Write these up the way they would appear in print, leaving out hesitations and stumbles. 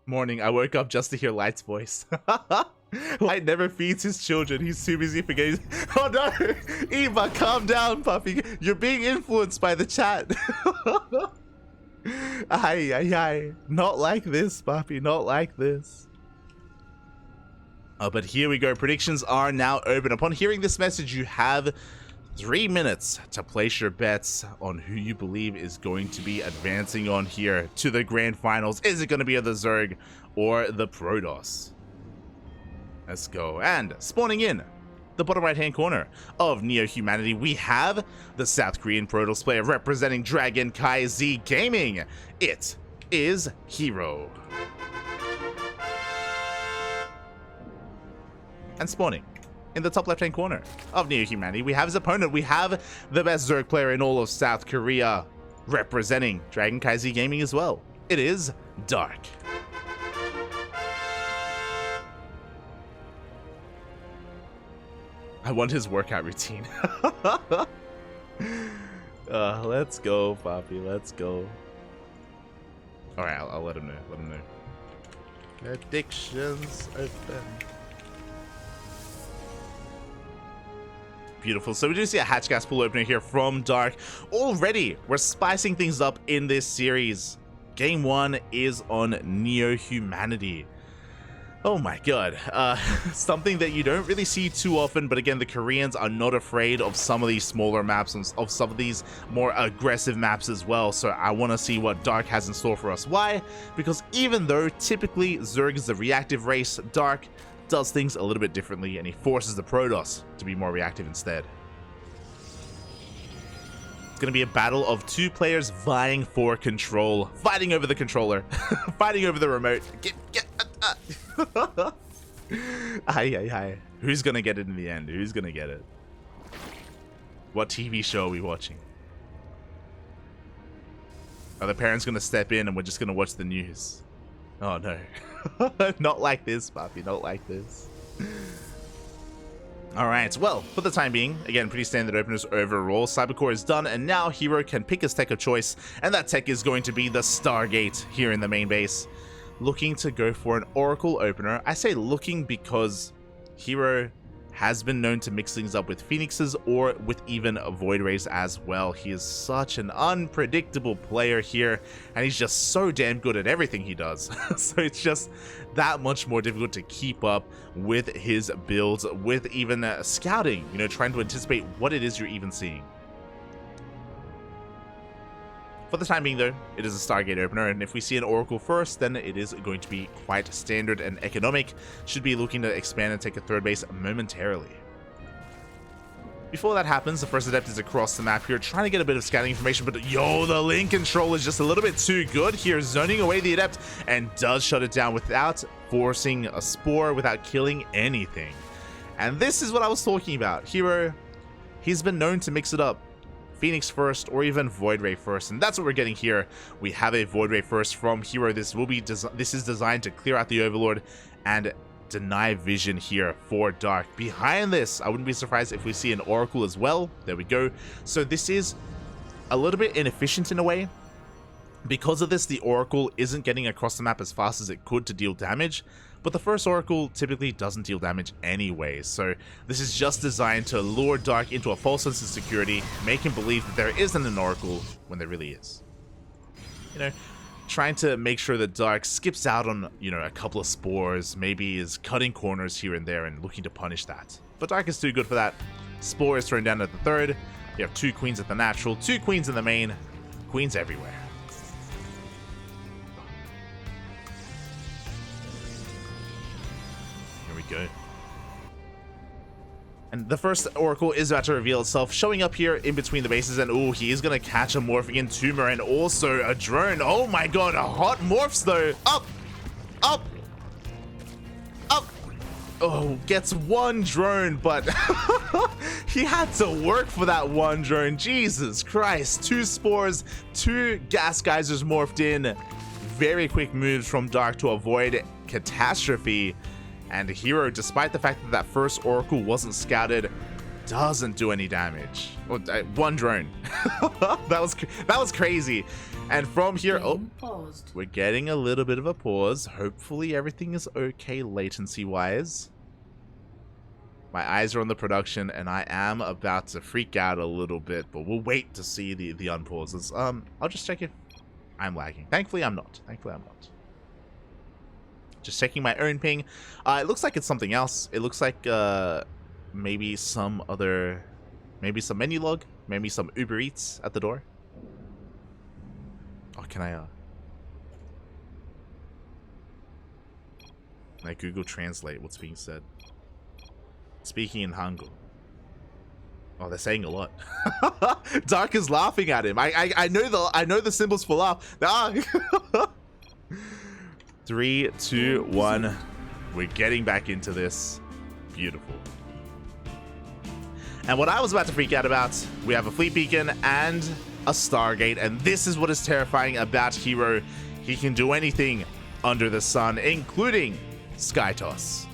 Morning, I woke up just to hear Light's voice. Light never feeds his children. He's too busy forgetting. Oh no! Eva, calm down, puppy. You're being influenced by the chat. Ay. Not like this, puppy. Not like this. Oh, but here we go. Predictions are now open. Upon hearing this message, you have 3 minutes to place your bets on who you believe is going to be advancing on here to the grand finals. Is it going to be the Zerg or the Protoss? Let's go. And spawning in the bottom right hand corner of Neo Humanity, we have the South Korean Protoss player representing CranKy Gaming. It is herO. And spawning in the top left hand corner of Neo Humanity, we have his opponent. We have the best Zerg player in all of South Korea representing CranKy Gaming as well. It is Dark. I want his workout routine. Let's go, Poppy. Let's go. All right, I'll let him know. Let him know. Predictions open. Beautiful. So we do see a hatch gas pool opener here from Dark. Already, we're spicing things up in this series. Game 1 is on Neo Humanity. Oh my god. Something that you don't really see too often, but again, the Koreans are not afraid of some of these smaller maps and of some of these more aggressive maps as well. So I want to see what Dark has in store for us. Why? Because even though typically Zerg is the reactive race, Dark does things a little bit differently, and he forces the Protoss to be more reactive instead. It's going to be a battle of two players vying for control, fighting over the controller, fighting over the remote. Aye. Who's going to get it in the end? Who's going to get it? What TV show are we watching? Are the parents going to step in and we're just going to watch the news? Oh no. Not like this, Papi, not like this. Alright, well, for the time being, again, pretty standard openers overall. Cybercore is done, and now herO can pick his tech of choice, and that tech is going to be the Stargate here in the main base. Looking to go for an Oracle opener. I say looking because herO has been known to mix things up with Phoenixes or with even Void Rays as well. He is such an unpredictable player here, and he's just so damn good at everything he does. So it's just that much more difficult to keep up with his builds, with even scouting, you know, trying to anticipate what it is you're even seeing. For the time being though, it is a Stargate opener, and if we see an Oracle first, then it is going to be quite standard and economic. Should be looking to expand and take a third base momentarily. Before that happens, the first Adept is across the map here, trying to get a bit of scouting information, but yo, the link control is just a little bit too good here, zoning away the Adept, and does shut it down without forcing a Spore, without killing anything. And this is what I was talking about. herO, he's been known to mix it up. Phoenix first, or even Void Ray first, and that's what we're getting here. We have a Void Ray first from herO. This is designed to clear out the Overlord and deny vision here for Dark. Behind this, I wouldn't be surprised if we see an Oracle as well. There we go. So this is a little bit inefficient in a way. Because of this, the Oracle isn't getting across the map as fast as it could to deal damage, but the first Oracle typically doesn't deal damage anyway, so this is just designed to lure Dark into a false sense of security, make him believe that there isn't an Oracle when there really is. You know, trying to make sure that Dark skips out on, you know, a couple of Spores, maybe is cutting corners here and there and looking to punish that. But Dark is too good for that. Spore is thrown down at the third, you have 2 Queens at the natural, 2 Queens in the main, Queens everywhere. Go. And the first Oracle is about to reveal itself, showing up here in between the bases, and oh, he is going to catch a morphing in tumor and also a drone. Oh my god, a hot morphs though. Up. Oh, gets 1 drone, but he had to work for that 1 drone. Jesus Christ. 2 Spores, 2 gas geysers morphed in. Very quick moves from Dark to avoid catastrophe. And herO, despite the fact that that first Oracle wasn't scouted, doesn't do any damage. Oh, one drone. that was crazy. And from here, oh, we're getting a little bit of a pause. Hopefully everything is okay latency wise. My eyes are on the production and I am about to freak out a little bit, but we'll wait to see the unpauses. I'll just check if I'm lagging. Thankfully I'm not. Just checking my own ping. It looks like it's something else. It looks like maybe some menu log, maybe some Uber Eats at the door. Oh, can I Google Translate what's being said? Speaking in Hangul. Oh, they're saying a lot. Dark is laughing at him. I know the symbols for laugh. Ah. 3, 2, 1. We're getting back into this. Beautiful. And what I was about to freak out about, we have a fleet beacon and a Stargate, and this is what is terrifying about herO. He can do anything under the sun, including Sky Toss.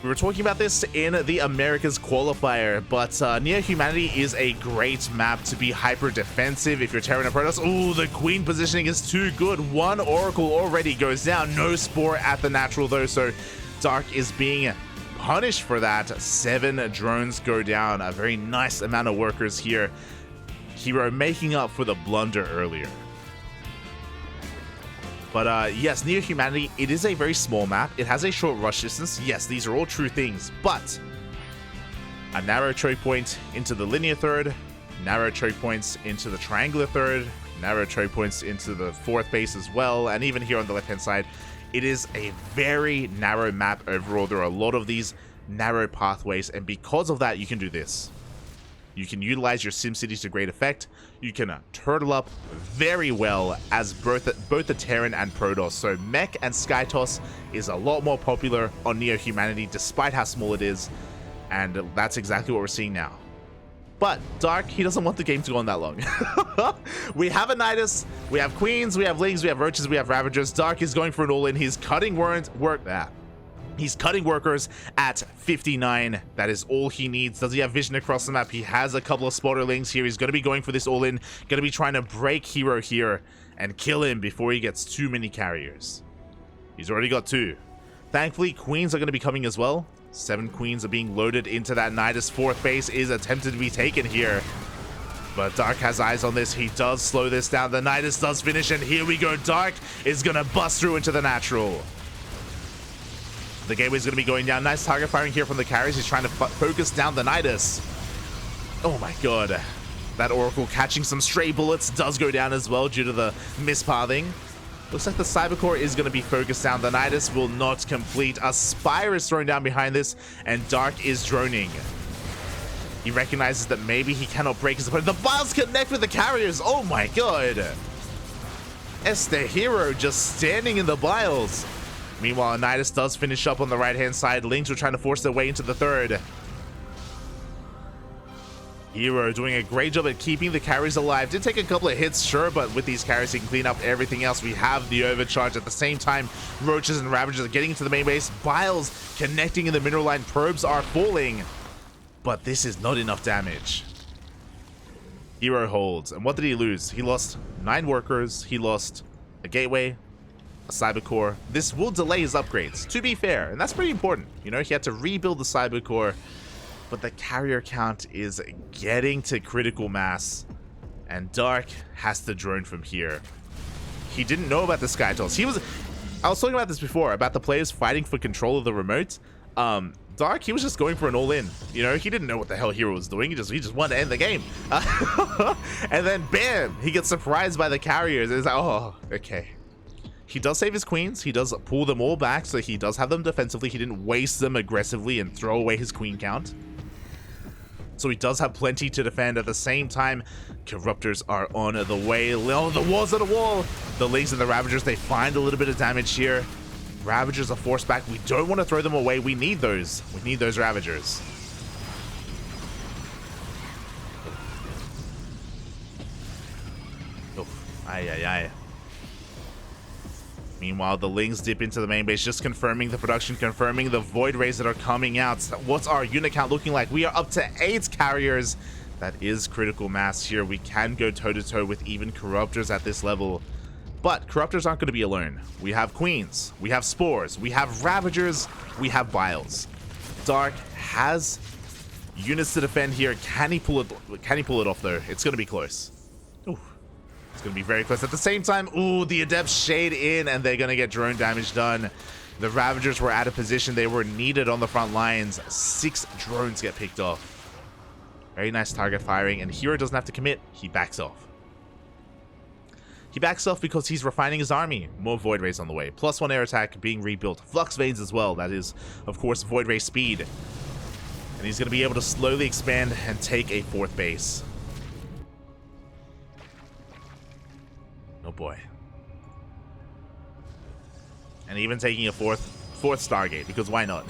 We were talking about this in the Americas qualifier, but Near Humanity is a great map to be hyper defensive if you're Terran and Protoss. Ooh, the Queen positioning is too good. One Oracle already goes down. No Spore at the natural though, so Dark is being punished for that. 7 drones go down. A very nice amount of workers here. herO making up for the blunder earlier. But yes, Near Humanity, it is a very small map. It has a short rush distance. Yes, these are all true things, but a narrow choke point into the linear third, narrow choke points into the triangular third, narrow choke points into the fourth base as well, and even here on the left-hand side, it is a very narrow map overall. There are a lot of these narrow pathways, and because of that, you can do this. You can utilize your SimCity to great effect. You can turtle up very well as both the Terran and Protoss. So Mech and Sky Toss is a lot more popular on Near Humanity despite how small it is. And that's exactly what we're seeing now. But Dark, he doesn't want the game to go on that long. We have a Nidus, we have Queens, we have Lings, we have Roaches, we have Ravagers. Dark is going for an all-in. He's cutting He's cutting workers at 59. That is all he needs. Does he have vision across the map? He has a couple of spotterlings here. He's going to be going for this all-in. Going to be trying to break herO here and kill him before he gets too many carriers. He's already got 2. Thankfully, Queens are going to be coming as well. 7 Queens are being loaded into that Nidus. 4th base is attempted to be taken here. But Dark has eyes on this. He does slow this down. The Nidus does finish, and here we go. Dark is going to bust through into the natural. The gateway is going to be going down. Nice target firing here from the carriers. He's trying to focus down the Nidus. Oh my god. That Oracle catching some stray bullets does go down as well due to the mispathing. Looks like the Cybercore is going to be focused down. The Nidus will not complete. A Spire is thrown down behind this, and Dark is droning. He recognizes that maybe he cannot break his opponent. The Biles connect with the carriers. Oh my god. Este herO just standing in the Biles. Meanwhile, Nidus does finish up on the right-hand side. Lings were trying to force their way into the third. herO doing a great job at keeping the carries alive. Did take a couple of hits, sure, but with these carries, he can clean up everything else. We have the overcharge. At the same time, Roaches and Ravagers are getting into the main base. Biles connecting in the mineral line. Probes are falling, but this is not enough damage. herO holds. And what did he lose? He lost 9 workers. He lost a gateway, a Cybercore. This will delay his upgrades, to be fair, and that's pretty important. You know, he had to rebuild the Cybercore, but the carrier count is getting to critical mass, and Dark has to drone from here. He didn't know about the Sky Toss. I was talking about this before, about the players fighting for control of the remote. Dark, he was just going for an all-in. You know, he didn't know what the hell herO was doing. He just wanted to end the game. And then, bam, he gets surprised by the carriers. It's like, oh, okay. He does save his Queens. He does pull them all back, so he does have them defensively. He didn't waste them aggressively and throw away his Queen count. So he does have plenty to defend. At the same time, Corruptors are on the way. Oh, the walls of the wall. The Lings and the Ravagers, they find a little bit of damage here. Ravagers are forced back. We don't want to throw them away. We need those. We need those Ravagers. Oh, aye, aye, aye. Meanwhile, the Lings dip into the main base, just confirming the production, confirming the Void Rays that are coming out. What's our unit count looking like? We are up to 8 carriers. That is critical mass here. We can go toe-to-toe with even Corruptors at this level. But Corruptors aren't going to be alone. We have Queens, we have Spores, we have Ravagers, we have Biles. Dark has units to defend here. Can he pull it off, though? It's going to be close. Ooh. It's going to be very close. At the same time, ooh, the Adepts shade in, and they're going to get drone damage done. The Ravagers were out of position. They were needed on the front lines. 6 drones get picked off. Very nice target firing, and herO doesn't have to commit. He backs off. He backs off because he's refining his army. More Void Rays on the way. +1 air attack being rebuilt. Flux Veins as well. That is, of course, Void Ray speed. And he's going to be able to slowly expand and take a 4th base. Oh boy. And even taking a fourth Stargate, because why not?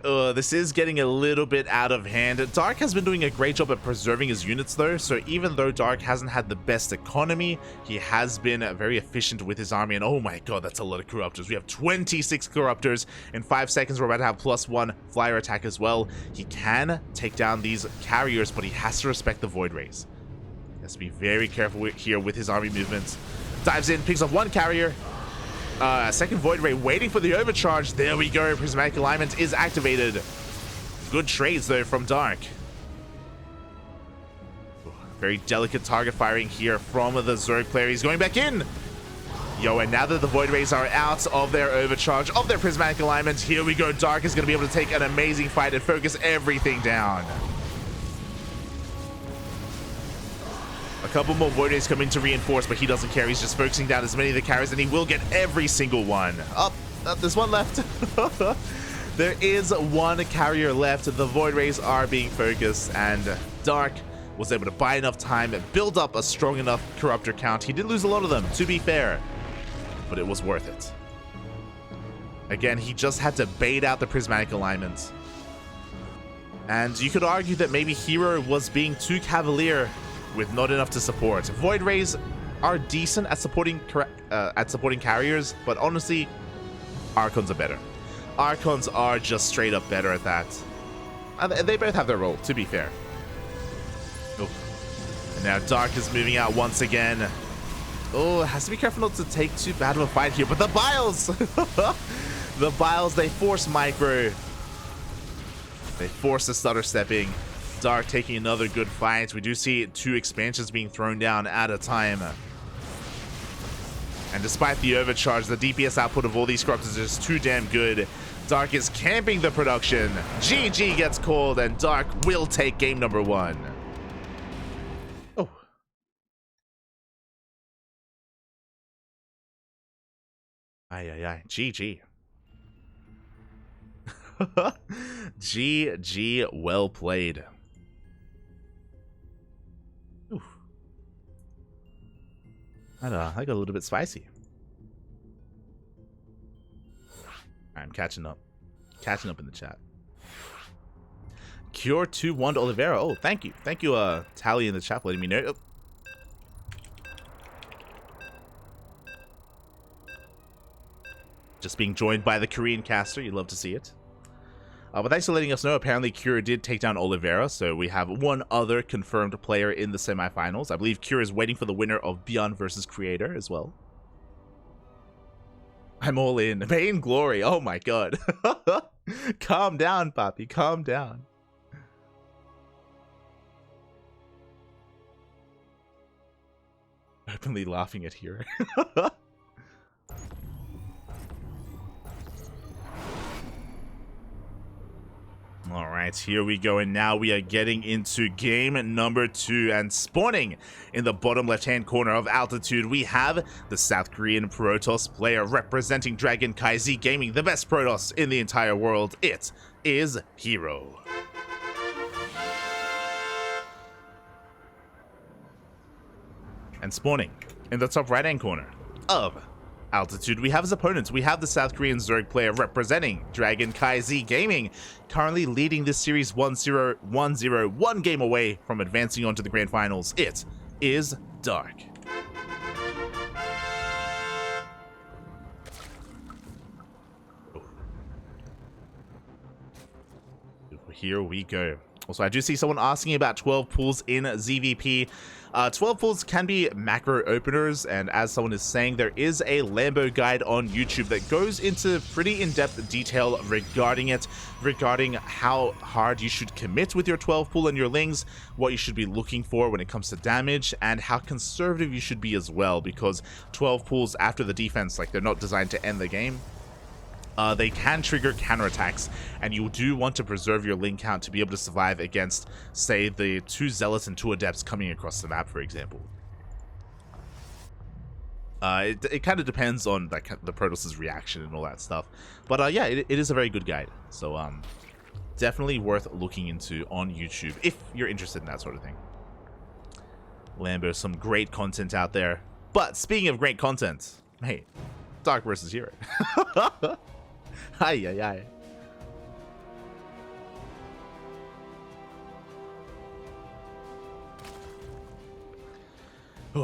This is getting a little bit out of hand. Dark has been doing a great job at preserving his units though, so even though Dark hasn't had the best economy, he has been very efficient with his army, and oh my god, that's a lot of Corruptors. We have 26 Corruptors. In 5 seconds, we're about to have +1 flyer attack as well. He can take down these carriers, but he has to respect the Void Rays. He has to be very careful here with his army movements. Dives in, picks up 1 carrier. Second Void Ray waiting for the overcharge. There we go. Prismatic Alignment is activated. Good trades though from Dark. Very delicate target firing here from the Zerg player. He's going back in. Yo, and now that the Void Rays are out of their overcharge, of their Prismatic Alignment, here we go. Dark is going to be able to take an amazing fight and focus everything down. A couple more Void Rays come in to reinforce, but he doesn't care. He's just focusing down as many of the carriers, and he will get every single one. There's one left. There is 1 carrier left. The Void Rays are being focused, and Dark was able to buy enough time and build up a strong enough Corruptor count. He did lose a lot of them, to be fair, but it was worth it. Again, he just had to bait out the Prismatic Alignment. And you could argue that maybe herO was being too cavalier with not enough to support. Void Rays are decent at supporting carriers, but honestly, Archons are better. Archons are just straight up better at that. And they both have their role, to be fair. Oh. And now Dark is moving out once again. Oh, has to be careful not to take too bad of a fight here, but the Biles! The Biles, they force micro. They force the stutter stepping. Dark taking another good fight. We do see 2 expansions being thrown down at a time. And despite the overcharge, the DPS output of all these Corruptors is too damn good. Dark is camping the production. GG gets called, and Dark will take game number 1. Oh. Aye. GG. GG, well played. Oof. I got a little bit spicy. I'm catching up. Catching up in the chat. Cure 2-1 to Oliveira. Oh, thank you. Thank you, Tally in the chat for letting me know. Oh. Just being joined by the Korean caster. You'd love to see it. But thanks for letting us know. Apparently, Cure did take down Oliveira, so we have 1 other confirmed player in the semifinals. I believe Cure is waiting for the winner of Beyond versus Creator as well. I'm all in. Vain Glory. Oh my god. Calm down, Papi. Calm down. Openly laughing at Hero. Alright, here we go, and now we are getting into game number 2, and spawning in the bottom left-hand corner of Altitude, we have the South Korean Protoss player representing CranKy Z Gaming, the best Protoss in the entire world. It is herO. And spawning in the top right-hand corner of Altitude, we have his opponents. We have the South Korean Zerg player representing CranKy Z Gaming, currently leading this series 1-0, 1-0, 1 game away from advancing on to the grand finals. It is Dark. here we go. Also, I do see someone asking about 12 pools in ZVP. 12 pools can be macro openers, and as someone is saying, there is a Lambo guide on YouTube that goes into pretty in-depth detail regarding it, regarding how hard you should commit with your 12 pool and your lings, what you should be looking for when it comes to damage, and how conservative you should be as well, because 12 pools after the defense, like, they're not designed to end the game. They can trigger counterattacks, and you do want to preserve your ling count to be able to survive against, say, the 2 zealots and 2 adepts coming across the map, for example. It kind of depends on the Protoss's reaction and all that stuff. But yeah, it is a very good guide. So definitely worth looking into on YouTube if you're interested in that sort of thing. Lambo, some great content out there. But speaking of great content, hey, Dark versus Hero. Ay, ay, ay.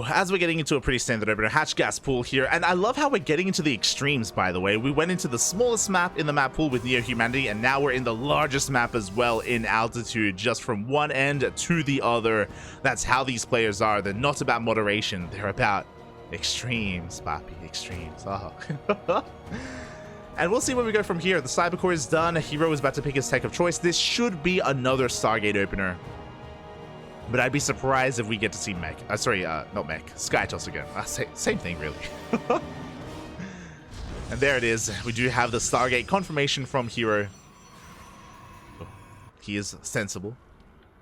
As we're getting into a pretty standard opener, hatch gas pool here, and I love how we're getting into the extremes, by the way. We went into the smallest map in the map pool with Neo Humanity, and now we're in the largest map as well in altitude, just from one end to the other. That's how these players are. They're not about moderation, they're about extremes, papi, extremes. Oh. And we'll see where we go from here. The Cybercore is done. herO is about to pick his tech of choice. This should be another Stargate opener. But I'd be surprised if we get to see Mech. Not Mech. Skytoss again. Same thing, really. And there it is. We do have the Stargate confirmation from herO. Oh, he is sensible.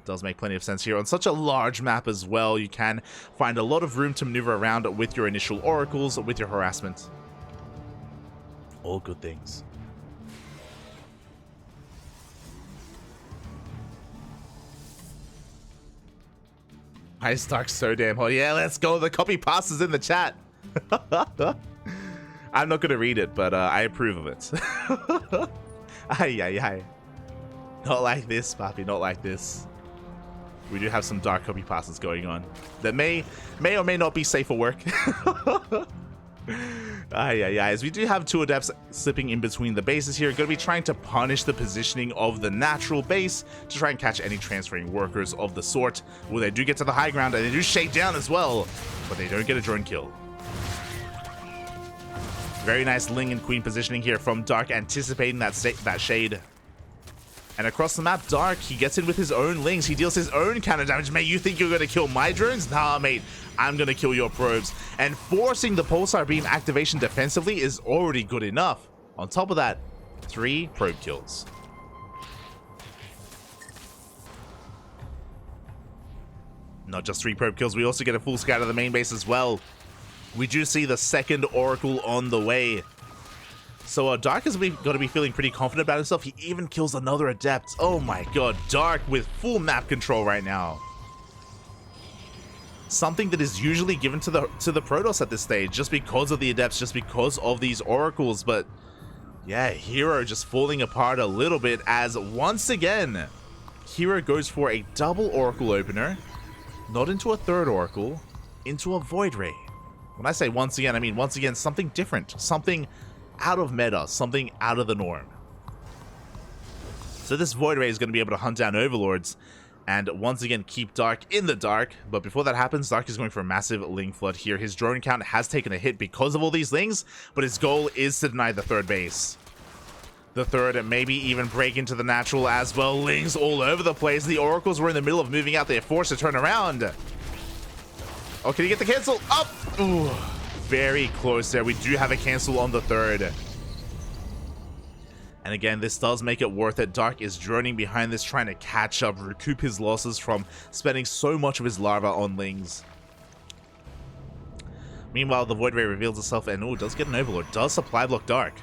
Does make plenty of sense here. On such a large map as well, you can find a lot of room to maneuver around with your initial oracles, with your harassment. All good things. Hi, Stark, so damn hot. Yeah, let's go. The copy passes in the chat. I'm not going to read it, but I approve of it. Ay, ay, ay. Not like this, papi. Not like this. We do have some dark copy passes going on that may or may not be safe for work. Ay, ay, ay. As we do have 2 adepts slipping in between the bases here, going to be trying to punish the positioning of the natural base to try and catch any transferring workers of the sort. Well, they do get to the high ground and they do shake down as well, but they don't get a drone kill. Very nice Ling and Queen positioning here from Dark, anticipating that shade. And across the map, Dark, he gets in with his own lings. He deals his own counter damage. Mate, you think you're going to kill my drones? Nah, mate. I'm going to kill your probes. And forcing the Pulsar Beam activation defensively is already good enough. On top of that, 3 probe kills. Not just 3 probe kills, we also get a full scout of the main base as well. We do see the second Oracle on the way. So Dark has got to be feeling pretty confident about himself. He even kills another Adept. Oh my god, Dark with full map control right now. Something that is usually given to the Protoss at this stage, just because of the Adepts, just because of these Oracles. But yeah, herO just falling apart a little bit, as once again, herO goes for a double Oracle opener, not into a third Oracle, into a Void Ray. When I say once again, I mean once again something different, something out of meta, something out of the norm. So this Void Ray is going to be able to hunt down Overlords and once again keep Dark in the dark. But before that happens, Dark is going for a massive Ling flood here. His drone count has taken a hit because of all these Lings, but his goal is to deny the third base. The third, and maybe even break into the natural as well. Lings all over the place. The Oracles were in the middle of moving out. They're forced to turn around. Oh, can he get the cancel? Up! Ooh, very close there. We do have a cancel on the third. And again, this does make it worth it. Dark is droning behind this, trying to catch up, recoup his losses from spending so much of his larva on Lings. Meanwhile, the Void Ray reveals itself and, oh, does get an Overlord. Does supply block Dark.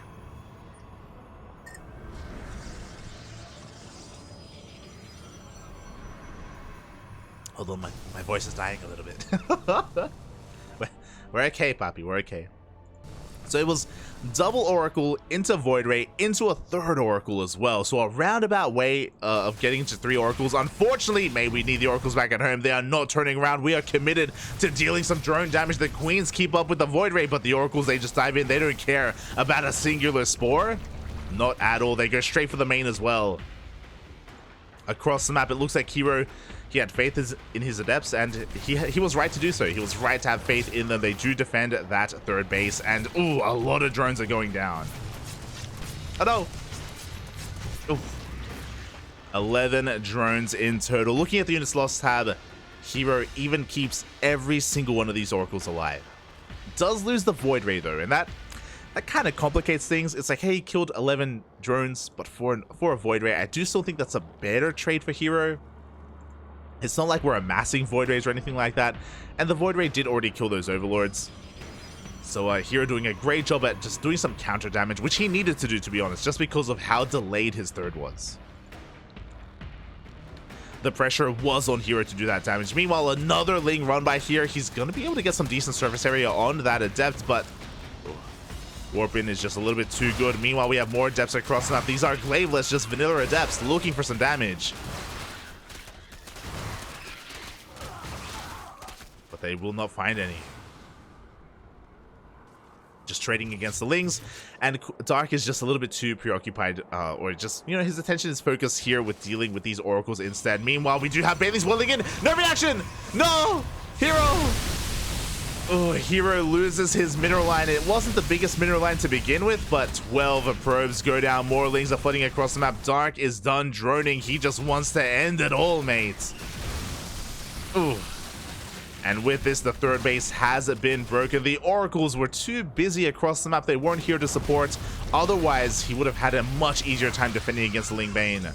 Although my voice is dying a little bit. We're okay, Papi. We're okay. So it was double Oracle into Void Ray into a third Oracle as well. So a roundabout way of getting to 3 Oracles. Unfortunately, maybe we need the Oracles back at home. They are not turning around. We are committed to dealing some drone damage. The Queens keep up with the Void Ray, but the Oracles, they just dive in. They don't care about a singular Spore. Not at all. They go straight for the main as well. across the map. It looks like herO, he had faith in his adepts, and he was right to do so. He was right to have faith in them. They do defend that third base, and ooh, a lot of drones are going down. Oh no! Ooh. 11 drones in total. Looking at the units lost tab, herO even keeps every single one of these oracles alive. Does lose the Void Ray though, and that kind of complicates things. It's like, hey, he killed 11 drones, but for a Void Ray, I do still think that's a better trade for herO. It's not like we're amassing Void Rays or anything like that, and the Void Ray did already kill those Overlords. So herO doing a great job at just doing some counter damage, which he needed to do, to be honest, just because of how delayed his third was. The pressure was on herO to do that damage. Meanwhile, another Ling run by here. He's going to be able to get some decent surface area on that Adept, but Warp-In is just a little bit too good. Meanwhile, we have more Adepts across the map. These are Glaveless, just vanilla Adepts looking for some damage. But they will not find any. Just trading against the Lings, and Dark is just a little bit too preoccupied, or just, you know, his attention is focused here with dealing with these oracles instead. Meanwhile, we do have Bailey's welling in. No reaction! No! herO! Oh, herO loses his mineral line. It wasn't the biggest mineral line to begin with, but 12 probes go down. More Lings are flooding across the map. Dark is done droning. He just wants to end it all, mate. Ooh. And with this, the third base has been broken. The oracles were too busy across the map. They weren't here to support. Otherwise, he would have had a much easier time defending against Ling Bane.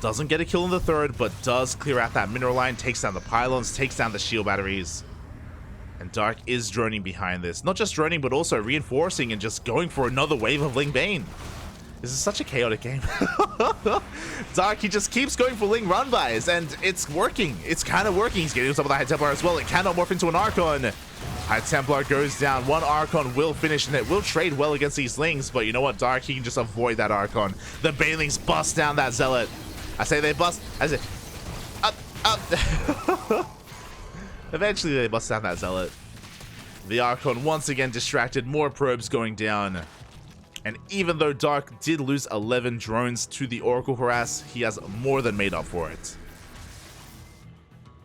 Doesn't get a kill in the third, but does clear out that mineral line, takes down the pylons, takes down the shield batteries. And Dark is droning behind this. Not just droning, but also reinforcing and just going for another wave of Ling Bane. This is such a chaotic game. Dark, he just keeps going for Ling run-bys, and it's working. It's kind of working. He's getting some of the High Templar as well. It cannot morph into an Archon. High Templar goes down. One Archon will finish, and it will trade well against these Lings, but you know what, Dark, he can just avoid that Archon. The Banelings bust down that Zealot. I say they bust. I say, up. Eventually, they bust down that Zealot. The Archon once again distracted. More probes going down. And even though Dark did lose 11 drones to the Oracle Harass, he has more than made up for it.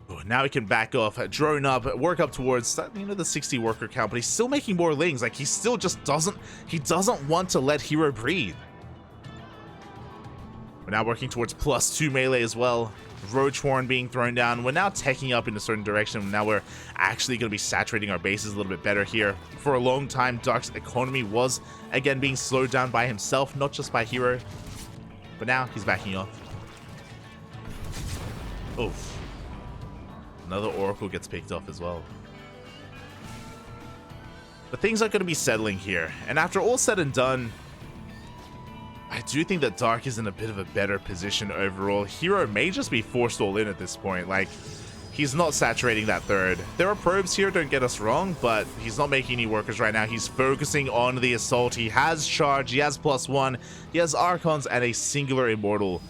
Ooh, now he can back off, drone up, work up towards, you know, the 60 worker count, but he's still making more Lings. Like, he still just doesn't want to let herO breathe. We're now working towards +2 melee as well. Roach Horn being thrown down. We're now teching up in a certain direction. Now we're actually going to be saturating our bases a little bit better here. For a long time, Dark's economy was, again, being slowed down by himself, not just by herO. But now he's backing off. Oof. Another Oracle gets picked off as well. But things are going to be settling here. And after all said and done, I do think that Dark is in a bit of a better position overall. herO may just be forced all in at this point. Like, he's not saturating that third. There are probes here, don't get us wrong, but he's not making any workers right now. He's focusing on the assault. He has charge, he has +1, he has Archons, and a singular Immortal.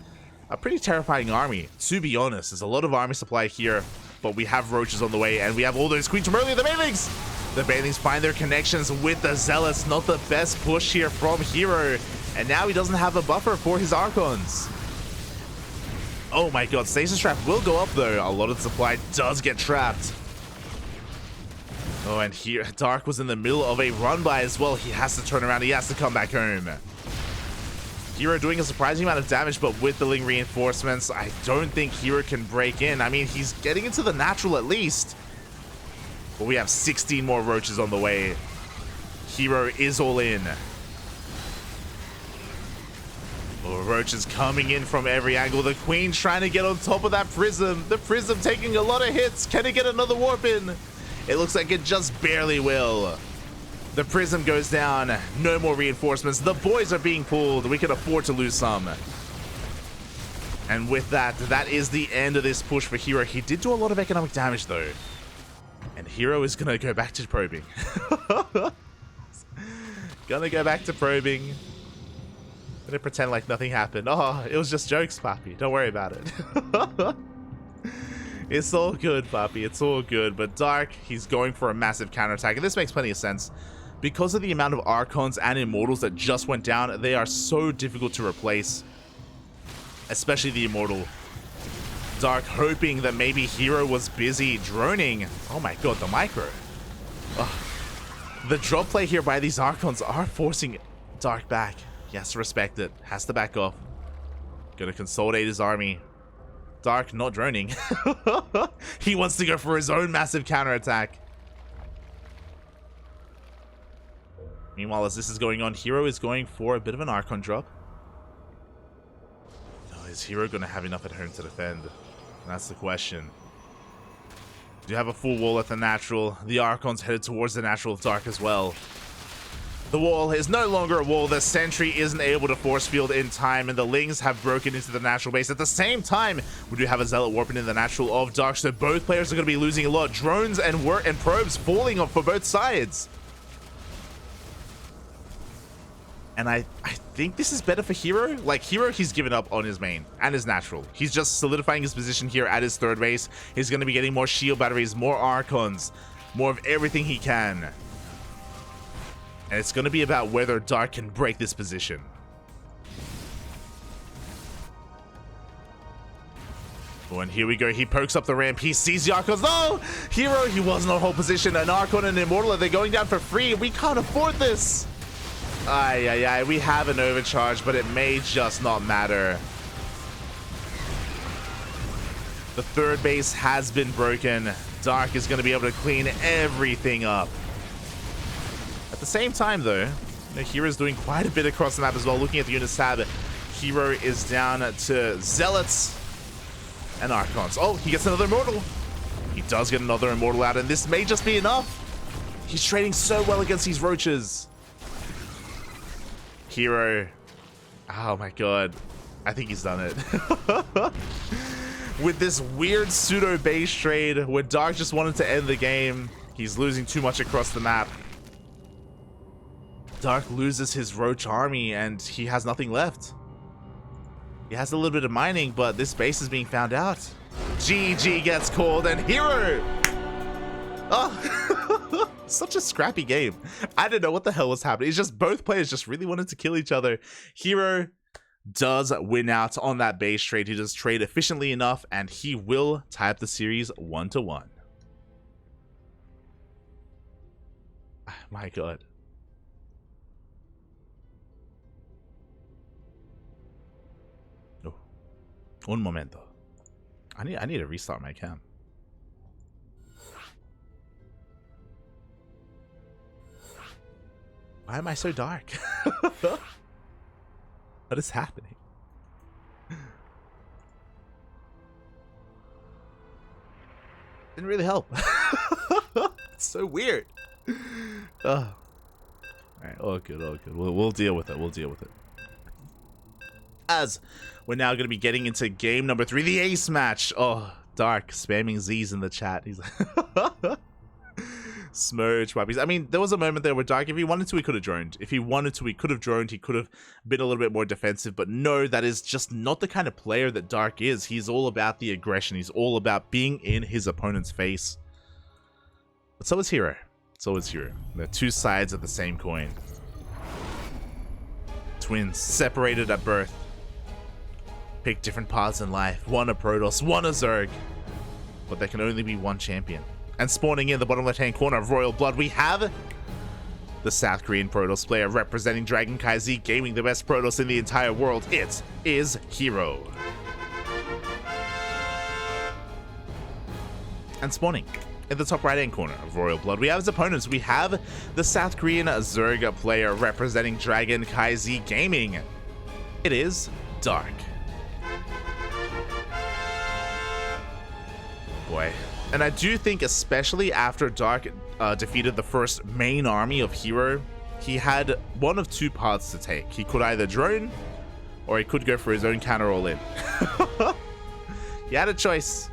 A pretty terrifying army, to be honest. There's a lot of army supply here, but we have Roaches on the way, and we have all those Queens from earlier, the Banelings! The Banelings find their connections with the Zealots. Not the best push here from herO. And now he doesn't have a buffer for his Archons. Oh my god, Stasis Trap will go up though. A lot of the supply does get trapped. Oh, and here, Dark was in the middle of a run-by as well. He has to turn around, he has to come back home. herO doing a surprising amount of damage, but with the Ling reinforcements, I don't think herO can break in. I mean, he's getting into the natural at least. But we have 16 more Roaches on the way. herO is all in. Oh, Roaches coming in from every angle. The Queen's trying to get on top of that Prism. The Prism taking a lot of hits. Can it get another warp in? It looks like it just barely will. The Prism goes down. No more reinforcements. The boys are being pulled. We can afford to lose some. And with that, that is the end of this push for herO. He did do a lot of economic damage though. And herO is going to go back to probing. Gonna go back to probing. Gonna pretend like nothing happened. Oh, it was just jokes, Papi. Don't worry about it. It's all good, Papi. It's all good. But Dark, he's going for a massive counterattack. And this makes plenty of sense. Because of the amount of Archons and Immortals that just went down, they are so difficult to replace. especially the Immortal. Dark hoping that maybe herO was busy droning. Oh my god, the micro. Ugh. The drop play here by these Archons are forcing Dark back. He has to respect it. Has to back off. Gonna consolidate his army. Dark not droning. He wants to go for his own massive counterattack. Meanwhile, as this is going on, herO is going for a bit of an Archon drop. Oh, is herO gonna have enough at home to defend? That's the question. Do you have a full wall at the natural? The Archon's headed towards the natural of Dark as well. The wall is no longer a wall. The sentry isn't able to force field in time, and the Lings have broken into the natural base. At the same time, we do have a Zealot warping in the natural of Dark, so both players are going to be losing a lot. Drones and probes falling off for both sides. And I think this is better for herO. Like, herO, he's given up on his main and his natural. He's just solidifying his position here at his third base. He's going to be getting more shield batteries, more Archons, more of everything he can. And it's going to be about whether Dark can break this position. Oh, and here we go. He pokes up the ramp. He sees the Archons. No! herO, he wasn't on hold position. An Archon and an Immortal, they're going down for free. We can't afford this. Aye. We have an overcharge, but it may just not matter. The third base has been broken. Dark is going to be able to clean everything up. At the same time, though, herO's doing quite a bit across the map as well. Looking at the units tab, herO is down to Zealots and Archons. Oh, he gets another Immortal. He does get another Immortal out, and this may just be enough. He's trading so well against these roaches. herO. Oh my god. I think he's done it. With this weird pseudo base trade where Dark just wanted to end the game. He's losing too much across the map. Dark loses his roach army and he has nothing left. He has a little bit of mining, but this base is being found out. GG gets called and herO. Oh, such a scrappy game. I don't know what the hell was happening. It's just both players just really wanted to kill each other. herO does win out on that base trade. He does trade efficiently enough, and he will tie up the series 1-1. My god. Oh, un momento. I need to restart my cam. Why am I so dark? What is happening? Didn't really help. It's so weird. Alright, all good, all good. We'll deal with it. We'll deal with it. As we're now going to be getting into game number 3, the ace match. Oh, Dark spamming Z's in the chat. He's like, smurge puppies. I mean, there was a moment there where Dark, if he wanted to, he could have droned. If he wanted to, he could have droned. He could have been a little bit more defensive. But no, that is just not the kind of player that Dark is. He's all about the aggression. He's all about being in his opponent's face. But so is herO. So is herO. They're two sides of the same coin. Twins separated at birth. Pick different paths in life. One a Protoss, one a Zerg. But there can only be one champion. And spawning in the bottom left-hand corner of Royal Blood, we have the South Korean Protoss player representing CranKy Gaming, the best Protoss in the entire world. It is herO. And spawning in the top right-hand corner of Royal Blood, we have his opponents. We have the South Korean Zerg player representing CranKy Gaming. It is Dark. Boy. And I do think, especially after Dark defeated the first main army of herO, he had one of two paths to take. He could either drone, or he could go for his own counter all-in. He had a choice,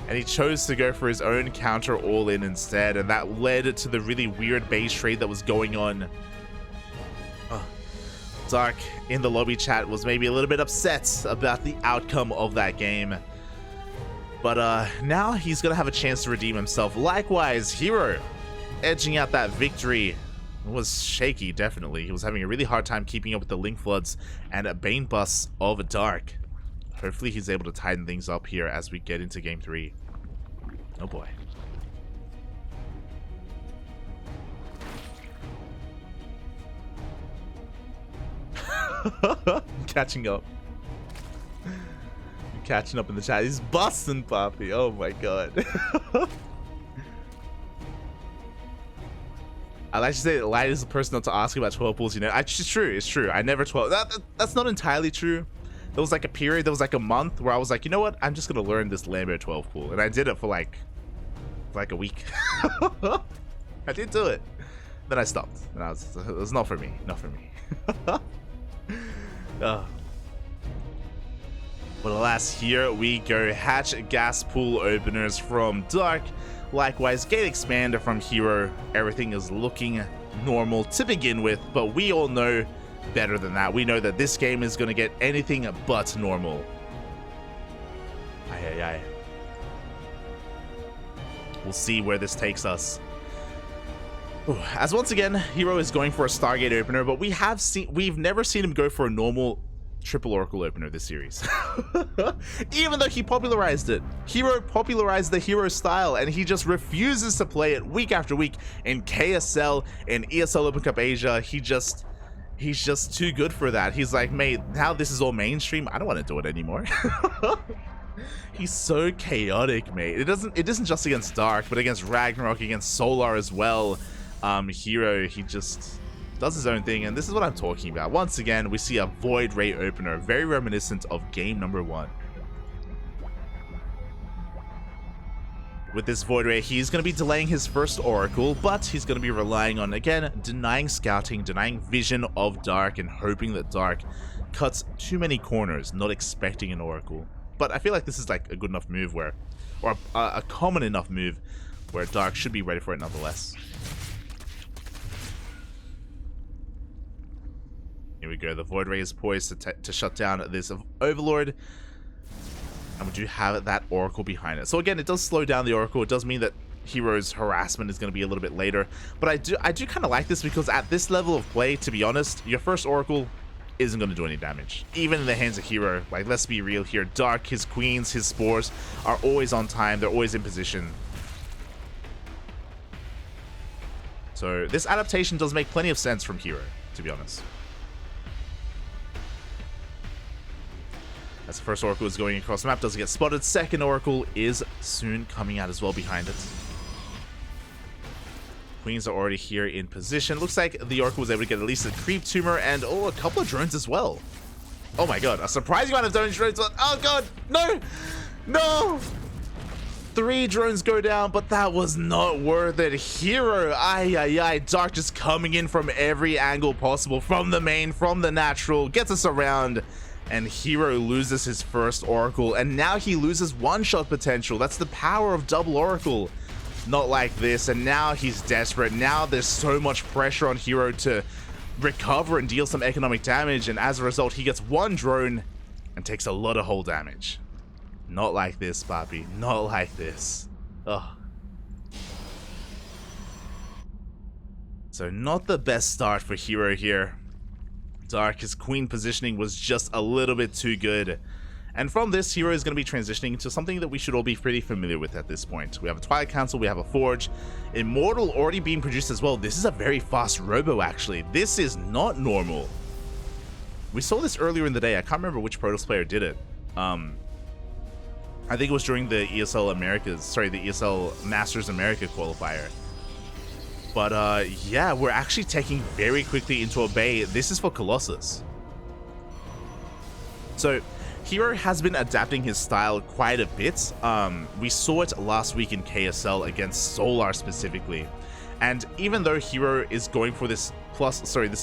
and he chose to go for his own counter all-in instead, and that led to the really weird base trade that was going on. Dark, in the lobby chat, was maybe a little bit upset about the outcome of that game. But now he's going to have a chance to redeem himself. Likewise, herO, edging out that victory, was shaky, definitely. He was having a really hard time keeping up with the Link Floods and Bane Busts of Dark. Hopefully he's able to tighten things up here as we get into game 3. Oh boy. Catching up. Catching up in the chat. He's busting, Poppy. Oh my god. I like to say that Light is the person not to ask about 12 pools, you know. It's true, it's true. I never 12. That's not entirely true. There was like a period, there was like a month where I was like, you know what? I'm just gonna learn this Lambo 12 pool. And I did it for like a week. I did do it. Then I stopped. And it was not for me. Not for me. But alas, here we go. Hatch gas pool openers from Dark. Likewise, gate expander from herO. Everything is looking normal to begin with, but we all know better than that. We know that this game is going to get anything but normal. Aye, aye, aye. We'll see where this takes us. Ooh, as once again, herO is going for a Stargate opener, but we've never seen him go for a normal triple Oracle opener this series. Even though he popularized it. herO popularized the herO style, and he just refuses to play it week after week in KSL, in ESL Open Cup Asia. He's just too good for that. He's like, mate, now this is all mainstream. I don't want to do it anymore. He's so chaotic, mate. It isn't just against Dark, but against Ragnarok, against Solar as well. herO, he just does his own thing, and this is what I'm talking about. Once again, we see a Void Ray opener, very reminiscent of game number 1. With this Void Ray, he's going to be delaying his first Oracle, but he's going to be relying on, again, denying scouting, denying vision of Dark, and hoping that Dark cuts too many corners, not expecting an Oracle. But I feel like this is like a good enough move or a common enough move where Dark should be ready for it nonetheless. Here we go. The Void Ray is poised to shut down this Overlord. And we do have that Oracle behind it. So again, it does slow down the Oracle. It does mean that herO's harassment is going to be a little bit later. But I do kind of like this because at this level of play, to be honest, your first Oracle isn't going to do any damage. Even in the hands of herO. Like, let's be real here. Dark, his queens, his spores are always on time. They're always in position. So this adaptation does make plenty of sense from herO, to be honest. As the first Oracle is going across the map, doesn't get spotted. Second Oracle is soon coming out as well behind it. Queens are already here in position. Looks like the Oracle was able to get at least a creep tumor and a couple of drones as well. Oh my god, a surprising amount of drones. Oh god, no! No! 3 drones go down, but that was not worth it. herO, ay, ay, ay. Dark just coming in from every angle possible. From the main, from the natural. Gets us around. And herO loses his first Oracle, and now he loses one-shot potential. That's the power of double Oracle. Not like this, and now he's desperate. Now there's so much pressure on herO to recover and deal some economic damage, and as a result, he gets one drone and takes a lot of hull damage. Not like this, Papi. Not like this. Ugh. So not the best start for herO here. Dark, his queen positioning was just a little bit too good. And from this, herO is going to be transitioning to something that we should all be pretty familiar with at this point. We have a Twilight Council, we have a Forge. Immortal already being produced as well. This is a very fast robo, actually. This is not normal. We saw this earlier in the day. I can't remember which Protoss player did it. I think it was during the ESL the ESL Masters America qualifier. But yeah, we're actually taking very quickly into a bay. This is for Colossus. So herO has been adapting his style quite a bit. We saw it last week in KSL against Solar specifically. And even though herO is going for this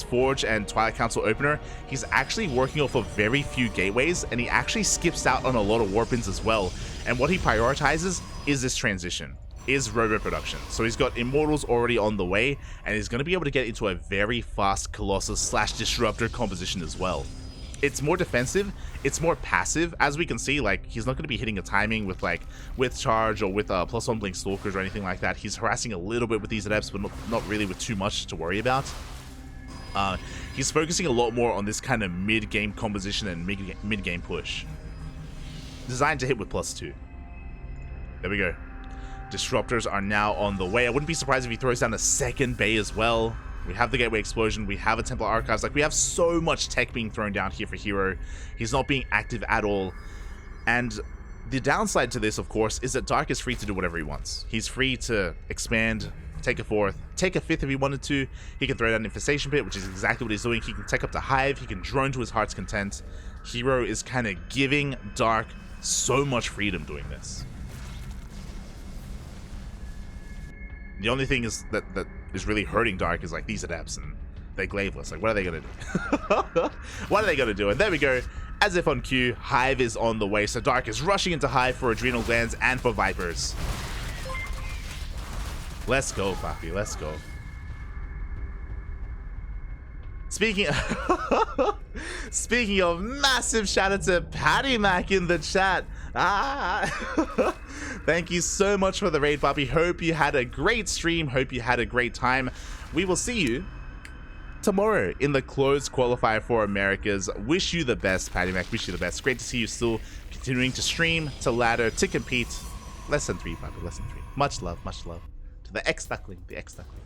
Forge and Twilight Council opener, he's actually working off of very few gateways, and he actually skips out on a lot of warpins as well. And what he prioritizes is this transition. Is robo production. So he's got Immortals already on the way, and he's going to be able to get into a very fast Colossus / Disruptor composition as well. It's more defensive, it's more passive. As we can see, like, he's not going to be hitting a timing with charge or with +1 blink stalkers or anything like that. He's harassing a little bit with these adepts, but not really with too much to worry about. He's focusing a lot more on this kind of mid-game composition and mid-game push. designed to hit with +2. There we go. Disruptors are now on the way. I wouldn't be surprised if he throws down a second bay as well. We have the Gateway Explosion. We have a Templar Archives. Like, we have so much tech being thrown down here for herO. He's not being active at all. And the downside to this, of course, is that Dark is free to do whatever he wants. He's free to expand, take a 4th, take a 5th if he wanted to. He can throw down Infestation Pit, which is exactly what he's doing. He can take up the Hive. He can drone to his heart's content. herO is kind of giving Dark so much freedom doing this. The only thing is that is really hurting Dark is like these adepts and they're glaveless. Like, what are they gonna do? What are they gonna do? And there we go. As if on cue, Hive is on the way. So Dark is rushing into Hive for Adrenal Glands and for Vipers. Let's go, Papi. Let's go. Speaking of, massive shout out to Patty Mac in the chat. Thank you so much for the raid, Papi. Hope you had a great stream. Hope you had a great time. We will see you tomorrow in the closed qualifier for Americas. Wish you the best, Patty Mac. Wish you the best. Great to see you still continuing to stream, to ladder, to compete. Less than 3, Papi. Less than 3. Much love to the ex-Duckling. The ex-Duckling.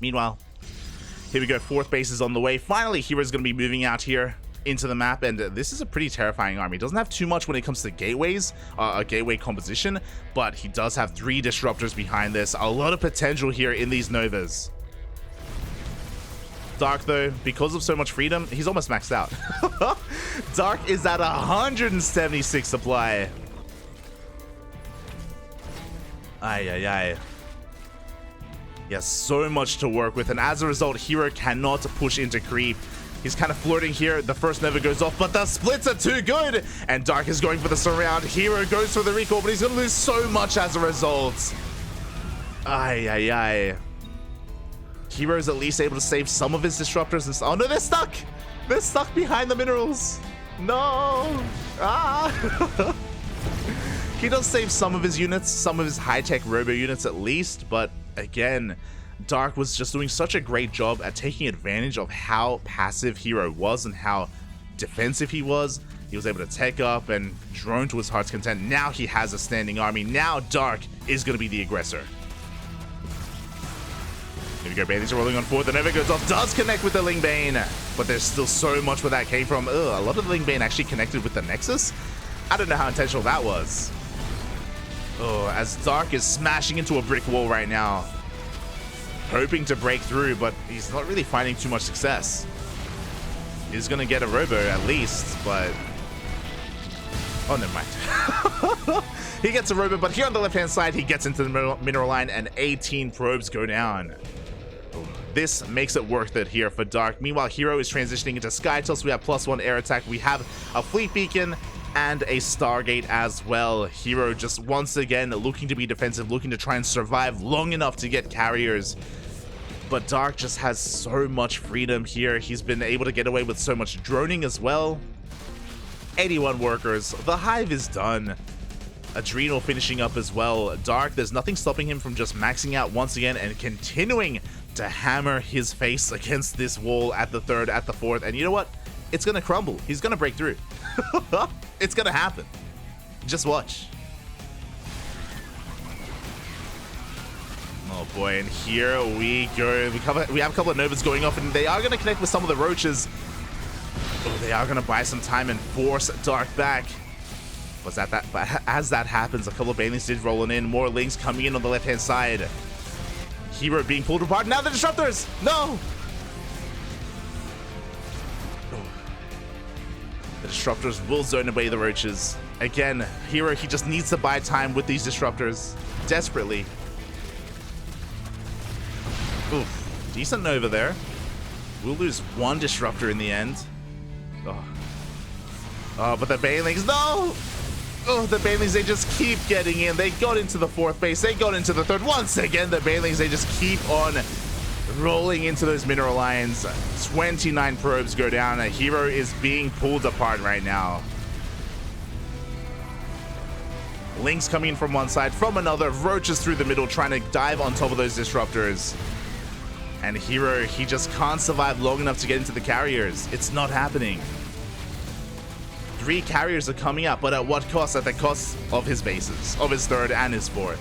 Meanwhile, here we go. 4th base is on the way. Finally, hero's going to be moving out here into the map, and this is a pretty terrifying army. Doesn't have too much when it comes to gateways, a gateway composition, but he does have 3 disruptors behind this. A lot of potential here in these Novas. Dark, though, because of so much freedom, he's almost maxed out. Dark is at 176 supply. Ay. He has so much to work with, and as a result, herO cannot push into creep. He's kind of flirting here. The first Nova goes off, but the splits are too good. And Dark is going for the surround. herO goes for the recall, but he's going to lose so much as a result. Ay. herO's at least able to save some of his disruptors. And oh no, they're stuck. They're stuck behind the minerals. No. He does save some of his units, some of his high-tech robo units at least, but again, Dark was just doing such a great job at taking advantage of how passive herO was and how defensive he was. He was able to tech up and drone to his heart's content. Now he has a standing army. Now Dark is going to be the aggressor. Here we go, Bailey's rolling on forward. The Nova goes off, does connect with the Lingbane, but there's still so much where that came from. Ugh, a lot of the Lingbane actually connected with the Nexus. I don't know how intentional that was. Oh, as Dark is smashing into a brick wall right now, hoping to break through, but he's not really finding too much success. He's gonna get a robo at least, but oh, never mind. He gets a robo, but here on the left-hand side, he gets into the mineral line, and 18 probes go down. This makes it worth it here for Dark. Meanwhile, herO is transitioning into Skytel, so we have +1 air attack. We have a fleet beacon and a Stargate as well. herO just once again looking to be defensive, looking to try and survive long enough to get carriers. But Dark just has so much freedom here. He's been able to get away with so much droning as well. 81 workers. The Hive is done. Adrenal finishing up as well. Dark, there's nothing stopping him from just maxing out once again and continuing to hammer his face against this wall at the 3rd, at the 4th. And you know what? It's going to crumble. He's going to break through. It's going to happen. Just watch. Oh boy, and here we go. We have a couple of Novas going off, and they are going to connect with some of the Roaches. Oh, they are going to buy some time and force Dark back. But as that happens, a couple of Banelings did rolling in. More Lings coming in on the left-hand side. herO being pulled apart. Now the Disruptors! No! The Disruptors will zone away the Roaches. Again, herO, he just needs to buy time with these Disruptors. Desperately. Oof. Decent Nova there. We'll lose 1 Disruptor in the end. Oh, but the Banelings, no! Oh, the Banelings, they just keep getting in. They got into the 4th base. They got into the 3rd. Once again, the Banelings, they just keep on rolling into those mineral lines. 29 probes go down. herO is being pulled apart right now. Lings coming in from one side, from another. Roaches through the middle, trying to dive on top of those Disruptors. And herO, he just can't survive long enough to get into the carriers. It's not happening. 3 carriers are coming up, but at what cost? At the cost of his bases, of his 3rd and his 4th.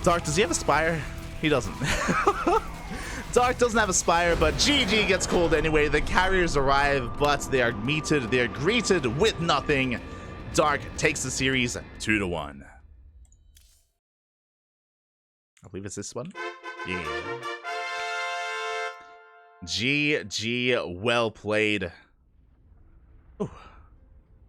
Dark, does he have a Spire? He doesn't. Dark doesn't have a Spire, but GG gets called anyway. The carriers arrive, but they are greeted with nothing. Dark takes the series 2-1. I believe it's this one. Yeah. GG, well played. Ooh.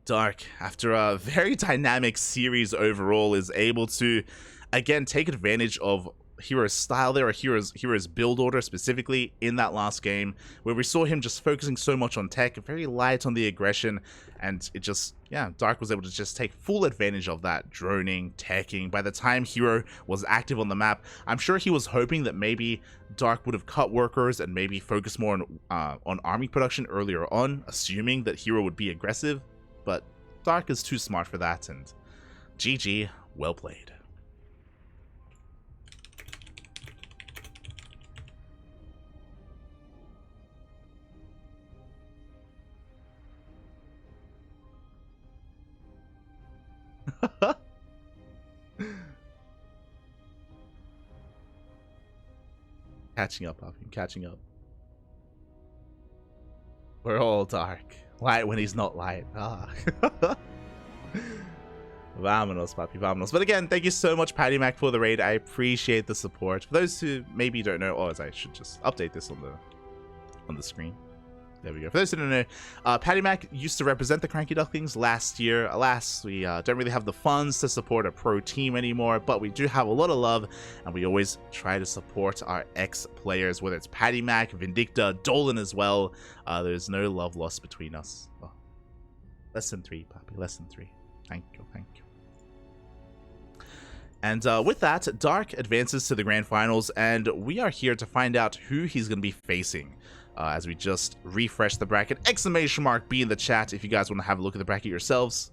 Dark, after a very dynamic series overall, is able to, again, take advantage of hero's style there, or hero's build order specifically in that last game, where we saw him just focusing so much on tech, very light on the aggression, and it just, yeah, Dark was able to just take full advantage of that droning, teching. By the time hero was active on the map, I'm sure he was hoping that maybe Dark would have cut workers and maybe focus more on army production earlier on, assuming that hero would be aggressive, but Dark is too smart for that, and GG, well played. Catching up, Poppy. Catching up. We're all dark. Light when he's not light. Ah. Vamonos, Poppy. Vamonos. But again, thank you so much, Patty Mac, for the raid. I appreciate the support. For those who maybe don't know, or I should just update this on the screen. There we go. For those who don't know, Patty Mac used to represent the CranKy Ducklings last year. Alas, we don't really have the funds to support a pro team anymore, but we do have a lot of love, and we always try to support our ex-players, whether it's Patty Mac, Vindicta, Dolan as well. There's no love lost between us. Oh, less than 3, Pappy. Less than 3. Thank you. Thank you. And with that, Dark advances to the grand finals, and we are here to find out who he's going to be facing. As we just refresh the bracket, ! B in the chat if you guys want to have a look at the bracket yourselves.